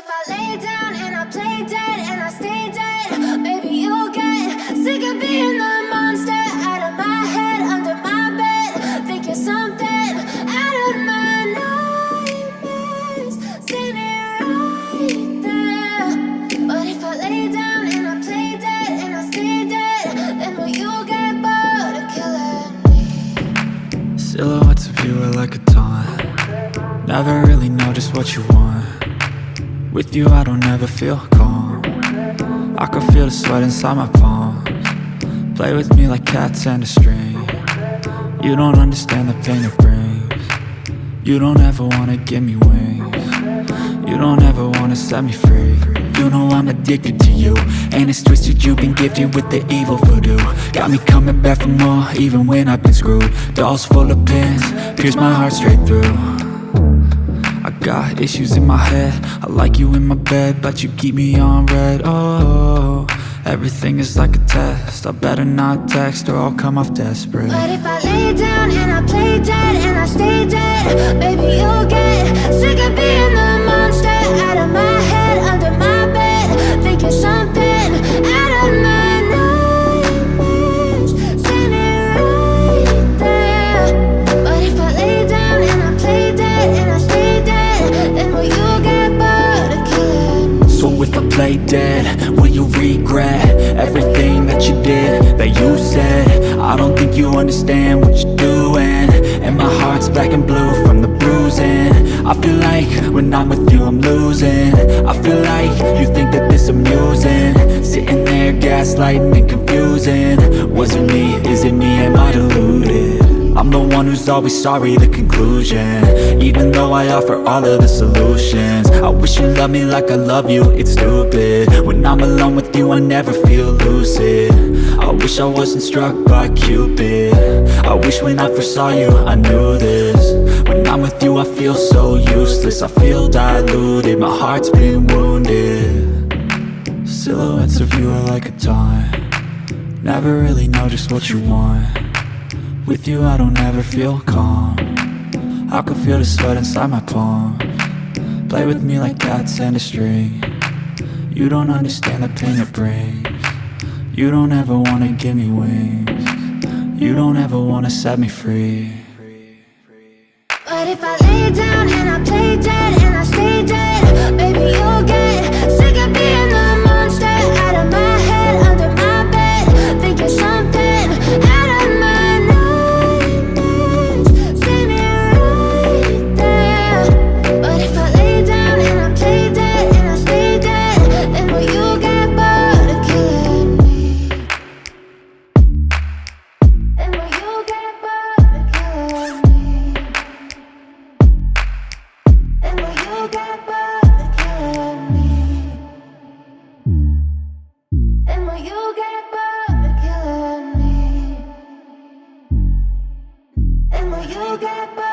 if I lay down and I play dead and I stay dead, maybe you'll get sick of being the monster out of my head, under my bed. Think you're something out of my nightmares, standing right there. But if I lay down and I play dead and I stay dead, then will you get bored of killing me? Silhouettes of you are like a taunt. Never really know just what you want. With you I don't ever feel calm. I can feel the sweat inside my palms. Play with me like cats and a string. You don't understand the pain it brings. You don't ever wanna give me wings. You don't ever wanna set me free. You know I'm addicted to you, and it's twisted, you've been gifted with the evil voodoo. Got me coming back for more, even when I've been screwed. Dolls full of pins, pierce my heart straight through. I got issues in my head, I like you in my bed, but you keep me on red. Oh, everything is like a test, I better not text or I'll come off desperate. But if I lay down and I play dead and I stay dead, maybe you'll get sick of being the monster out of my head, under my bed. Think you're something out of my nightmares, standing right there. But if I lay down and I play dead and I stay dead, then will you get bored of killing me? So if I play dead, will you regret everything that you did, that you said? I don't think you understand what you're doing, and my heart's black and blue from the bruising. I feel like when I'm with you I'm losing. I feel like you think that this amusing, sitting there gaslighting and confusing. Was it me? Is it me? Am I deluded? I'm the one who's always sorry, the conclusion, even though I offer all of the solutions. I wish you loved me like I love you, it's stupid. When I'm alone with you I never feel lucid. I wish I wasn't struck by Cupid. I wish when I first saw you I knew this. When I'm with you I feel so useless, I feel diluted, my heart's been wounded. Silhouettes of you are like a taunt. Never really know just what you want. With you I don't ever feel calm. I can feel the sweat inside my palms. Play with me like cats and a string. You don't understand the pain it brings. You don't ever wanna give me wings. You don't ever wanna set me free. But if I lay down and I play dead and I stay dead, maybe you'll get sick of being the monster out of my head, under my bed. Think you're something out of my nightmares, standing right there. But if I lay down and I play dead and I stay dead, then will you get bored of killing me? Then will you get bored of killing me? And will you get bored of killing me? And will you get bored of killing me? And will you get bored?